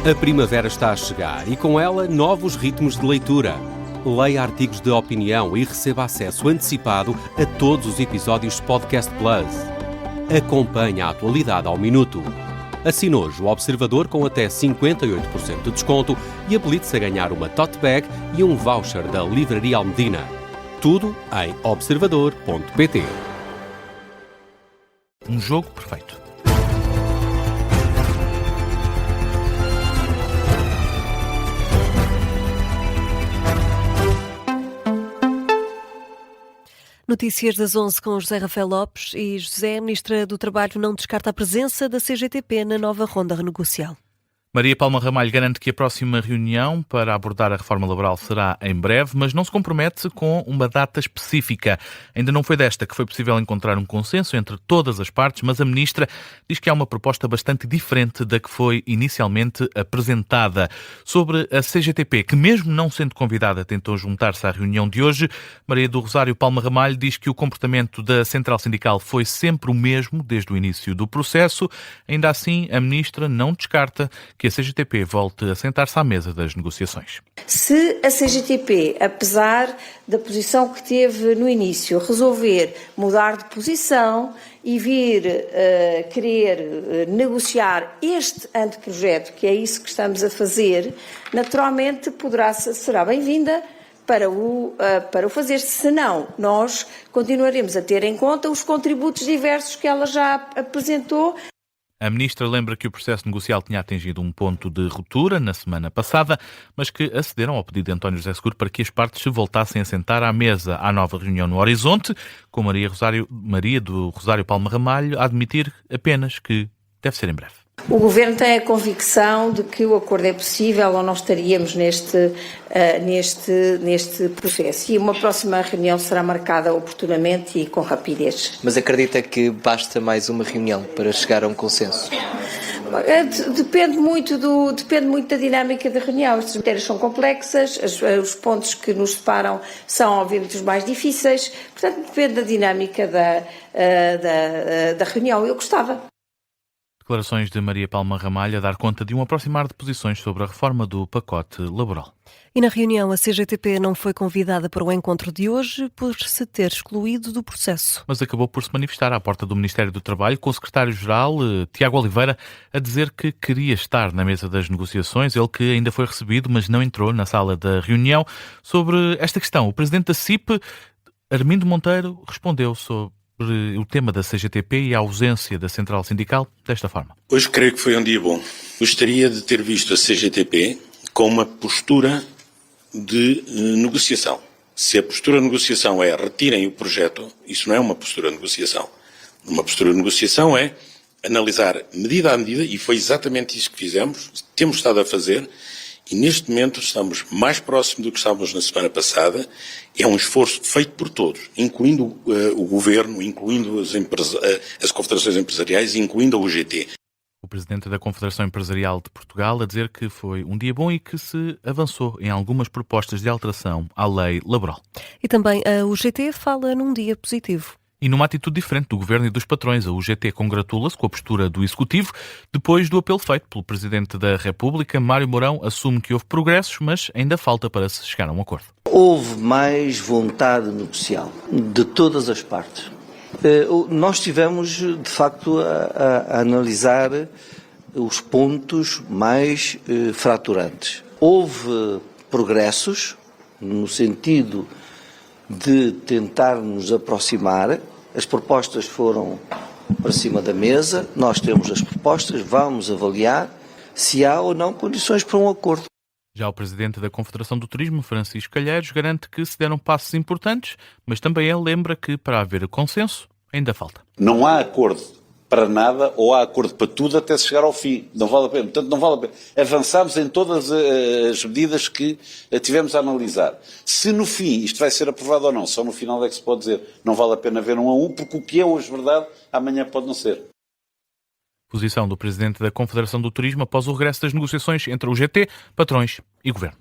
A primavera está a chegar e com ela novos ritmos de leitura. Leia artigos de opinião e receba acesso antecipado a todos os episódios de Podcast Plus. Acompanhe a atualidade ao minuto. Assine hoje o Observador com até 58% de desconto e habilite-se a ganhar uma tote bag e um voucher da Livraria Almedina. Tudo em observador.pt. Um jogo perfeito. Notícias das 11 com José Rafael Lopes e José, a Ministra do Trabalho, não descarta a presença da CGTP na nova ronda renegocial. Maria Palma Ramalho garante que a próxima reunião para abordar a reforma laboral será em breve, mas não se compromete com uma data específica. Ainda não foi desta que foi possível encontrar um consenso entre todas as partes, mas a Ministra diz que há uma proposta bastante diferente da que foi inicialmente apresentada. Sobre a CGTP, que mesmo não sendo convidada tentou juntar-se à reunião de hoje, Maria do Rosário Palma Ramalho diz que o comportamento da Central Sindical foi sempre o mesmo desde o início do processo. Ainda assim, a Ministra não descarta que a CGTP volte a sentar-se à mesa das negociações. Se a CGTP, apesar da posição que teve no início, resolver mudar de posição e vir querer negociar este anteprojeto, que é isso que estamos a fazer, naturalmente será bem-vinda para o fazer. Senão, nós continuaremos a ter em conta os contributos diversos que ela já apresentou. A Ministra lembra que o processo negocial tinha atingido um ponto de ruptura na semana passada, mas que acederam ao pedido de António José Seguro para que as partes se voltassem a sentar à mesa à nova reunião no horizonte, com Maria do Rosário Palma Ramalho a admitir apenas que deve ser em breve. O Governo tem a convicção de que o acordo é possível ou não estaríamos neste processo. E uma próxima reunião será marcada oportunamente e com rapidez. Mas acredita que basta mais uma reunião para chegar a um consenso? Depende muito da dinâmica da reunião. Estas matérias são complexas, os pontos que nos separam são obviamente os mais difíceis, portanto depende da dinâmica da reunião. Eu gostava. Declarações de Maria Palma Ramalho a dar conta de um aproximar de posições sobre a reforma do pacote laboral. E na reunião a CGTP não foi convidada para o encontro de hoje por se ter excluído do processo. Mas acabou por se manifestar à porta do Ministério do Trabalho com o secretário-geral, Tiago Oliveira, a dizer que queria estar na mesa das negociações, ele que ainda foi recebido, mas não entrou na sala da reunião. Sobre esta questão, o presidente da CIP, Armindo Monteiro, respondeu sobre o tema da CGTP e a ausência da Central Sindical desta forma. Hoje creio que foi um dia bom. Gostaria de ter visto a CGTP com uma postura de negociação. Se a postura de negociação é retirem o projeto, isso não é uma postura de negociação. Uma postura de negociação é analisar medida a medida, e foi exatamente isso que fizemos, temos estado a fazer, e neste momento estamos mais próximos do que estávamos na semana passada. É um esforço feito por todos, incluindo o Governo, incluindo as confederações empresariais, incluindo a UGT. O presidente da Confederação Empresarial de Portugal a dizer que foi um dia bom e que se avançou em algumas propostas de alteração à lei laboral. E também a UGT fala num dia positivo. E numa atitude diferente do Governo e dos patrões, a UGT congratula-se com a postura do Executivo. Depois do apelo feito pelo Presidente da República, Mário Mourão assume que houve progressos, mas ainda falta para se chegar a um acordo. Houve mais vontade negocial de todas as partes. Nós tivemos, de facto, a analisar os pontos mais fraturantes. Houve progressos no sentido de tentar nos aproximar. As propostas foram para cima da mesa, nós temos as propostas, vamos avaliar se há ou não condições para um acordo. Já o presidente da Confederação do Turismo, Francisco Calheiros, garante que se deram passos importantes, mas também ele lembra que para haver consenso ainda falta. Não há acordo para nada ou há acordo para tudo até se chegar ao fim. Não vale a pena. Portanto, não vale a pena. Avançámos em todas as medidas que tivemos a analisar. Se no fim isto vai ser aprovado ou não, só no final é que se pode dizer. Não vale a pena ver 1 a 1, porque o que é hoje verdade, amanhã pode não ser. Posição do presidente da Confederação do Turismo após o regresso das negociações entre o UGT, patrões e governo.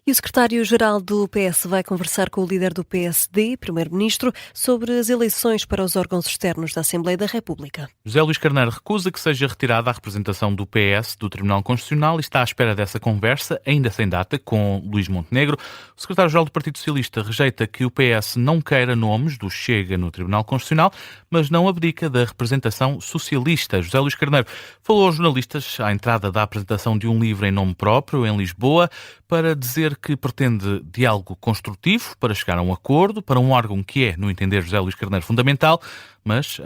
E o secretário-geral do PS vai conversar com o líder do PSD, primeiro-ministro, sobre as eleições para os órgãos externos da Assembleia da República. José Luís Carneiro recusa que seja retirada a representação do PS do Tribunal Constitucional e está à espera dessa conversa, ainda sem data, com Luís Montenegro. O secretário-geral do Partido Socialista rejeita que o PS não queira nomes do Chega no Tribunal Constitucional, mas não abdica da representação socialista. José Luís Carneiro falou aos jornalistas à entrada da apresentação de um livro em nome próprio, em Lisboa, para dizer que pretende diálogo construtivo para chegar a um acordo, para um órgão que é, no entender José Luís Carneiro, fundamental, mas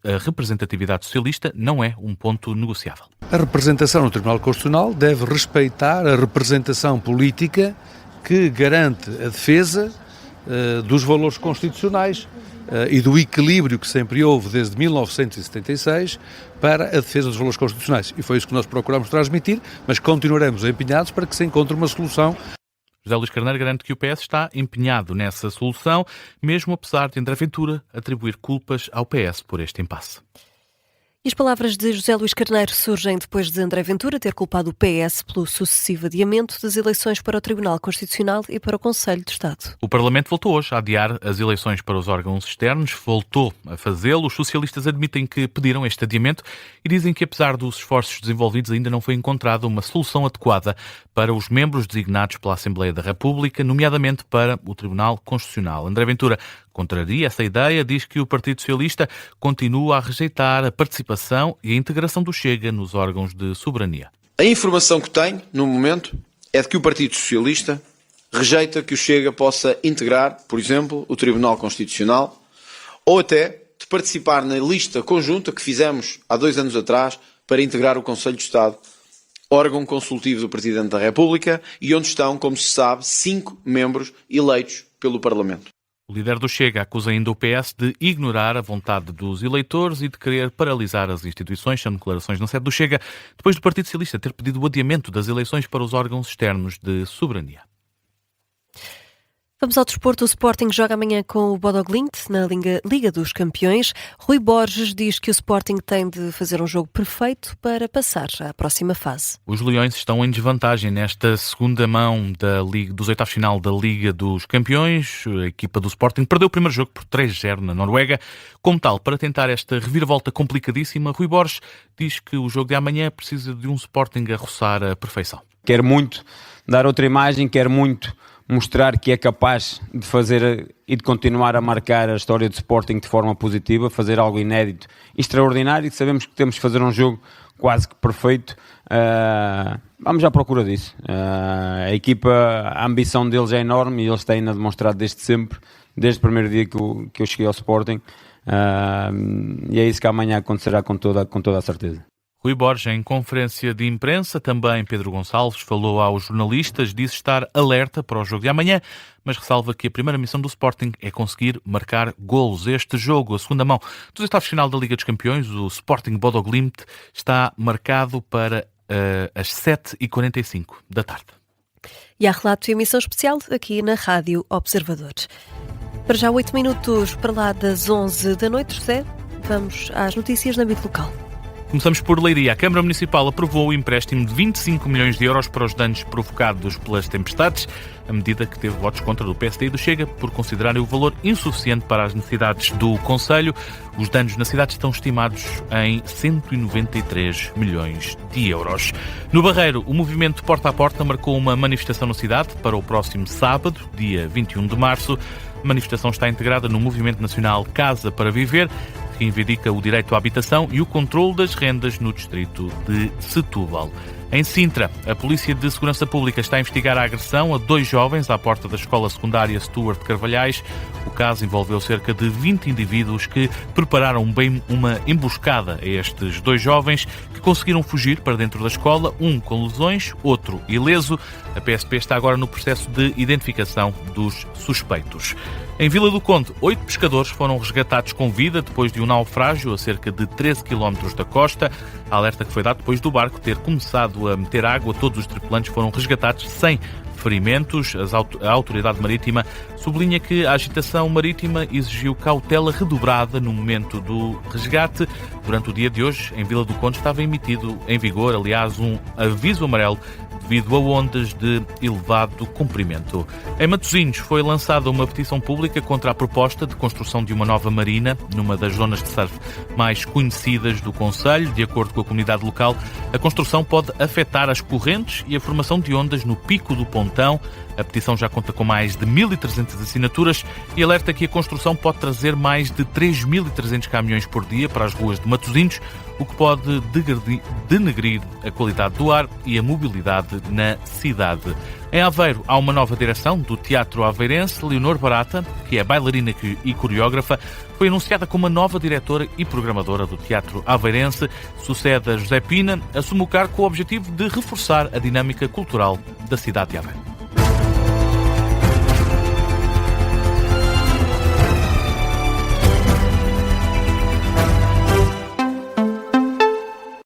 a representatividade socialista não é um ponto negociável. A representação no Tribunal Constitucional deve respeitar a representação política que garante a defesa dos valores constitucionais e do equilíbrio que sempre houve desde 1976 para a defesa dos valores constitucionais. E foi isso que nós procuramos transmitir, mas continuaremos empenhados para que se encontre uma solução. José Luís Carneiro garante que o PS está empenhado nessa solução, mesmo apesar de André Ventura atribuir culpas ao PS por este impasse. E as palavras de José Luís Carneiro surgem depois de André Ventura ter culpado o PS pelo sucessivo adiamento das eleições para o Tribunal Constitucional e para o Conselho de Estado. O Parlamento voltou hoje a adiar as eleições para os órgãos externos, voltou a fazê-lo. Os socialistas admitem que pediram este adiamento e dizem que, apesar dos esforços desenvolvidos, ainda não foi encontrada uma solução adequada para os membros designados pela Assembleia da República, nomeadamente para o Tribunal Constitucional. André Ventura contraria essa ideia, diz que o Partido Socialista continua a rejeitar a participação e a integração do Chega nos órgãos de soberania. A informação que tenho, no momento, é de que o Partido Socialista rejeita que o Chega possa integrar, por exemplo, o Tribunal Constitucional ou até de participar na lista conjunta que fizemos há 2 anos atrás para integrar o Conselho de Estado, órgão consultivo do Presidente da República e onde estão, como se sabe, 5 membros eleitos pelo Parlamento. O líder do Chega acusa ainda o PS de ignorar a vontade dos eleitores e de querer paralisar as instituições. São declarações na sede do Chega, depois do Partido Socialista ter pedido o adiamento das eleições para os órgãos externos de soberania. Vamos ao desporto. O Sporting joga amanhã com o Bodo Glimt na Liga dos Campeões. Rui Borges diz que o Sporting tem de fazer um jogo perfeito para passar à próxima fase. Os Leões estão em desvantagem nesta segunda mão dos oitavos de final da Liga dos Campeões. A equipa do Sporting perdeu o primeiro jogo por 3-0 na Noruega. Como tal, para tentar esta reviravolta complicadíssima, Rui Borges diz que o jogo de amanhã precisa de um Sporting a roçar a perfeição. Quer muito dar outra imagem, quer muito mostrar que é capaz de fazer e de continuar a marcar a história do Sporting de forma positiva, fazer algo inédito e extraordinário. Sabemos que temos que fazer um jogo quase que perfeito. Vamos à procura disso. A equipa, a ambição deles é enorme e eles têm-na demonstrado desde sempre, desde o primeiro dia que eu cheguei ao Sporting. E é isso que amanhã acontecerá com toda a certeza. Rui Borges, em conferência de imprensa, também Pedro Gonçalves falou aos jornalistas, disse estar alerta para o jogo de amanhã, mas ressalva que a primeira missão do Sporting é conseguir marcar golos. Este jogo, a segunda mão dos oitavos de final da Liga dos Campeões, o Sporting Bodo Glimt, está marcado para as 7h45 da tarde. E há relato e emissão especial aqui na Rádio Observador. Para já 8 minutos para lá das 11 da noite, José, vamos às notícias no âmbito local. Começamos por Leiria. A Câmara Municipal aprovou o empréstimo de 25 milhões de euros para os danos provocados pelas tempestades, a medida que teve votos contra do PSD e do Chega por considerarem o valor insuficiente para as necessidades do Conselho. Os danos na cidade estão estimados em 193 milhões de euros. No Barreiro, o movimento Porta a Porta marcou uma manifestação na cidade para o próximo sábado, dia 21 de março. A manifestação está integrada no movimento nacional Casa para Viver, que reivindica o direito à habitação e o controle das rendas no distrito de Setúbal. Em Sintra, a Polícia de Segurança Pública está a investigar a agressão a 2 jovens à porta da escola secundária Stuart Carvalhais. O caso envolveu cerca de 20 indivíduos que prepararam bem uma emboscada a estes 2 jovens que conseguiram fugir para dentro da escola, um com lesões, outro ileso. A PSP está agora no processo de identificação dos suspeitos. Em Vila do Conde, 8 pescadores foram resgatados com vida depois de um naufrágio a cerca de 13 km da costa. A alerta que foi dado depois do barco ter começado a meter água, todos os tripulantes foram resgatados sem ferimentos. A autoridade marítima sublinha que a agitação marítima exigiu cautela redobrada no momento do resgate. Durante o dia de hoje, em Vila do Conde, estava emitido em vigor, aliás, um aviso amarelo devido a ondas de elevado comprimento. Em Matosinhos foi lançada uma petição pública contra a proposta de construção de uma nova marina numa das zonas de surf mais conhecidas do concelho. De acordo com a comunidade local, a construção pode afetar as correntes e a formação de ondas no pico do Pontão. A petição já conta com mais de 1.300 assinaturas e alerta que a construção pode trazer mais de 3.300 caminhões por dia para as ruas de Matosinhos, o que pode denegrir a qualidade do ar e a mobilidade na cidade. Em Aveiro há uma nova direção do Teatro Aveirense. Leonor Barata, que é bailarina e coreógrafa, foi anunciada como a nova diretora e programadora do Teatro Aveirense. Sucede a José Pina, assume o cargo com o objetivo de reforçar a dinâmica cultural da cidade de Aveiro.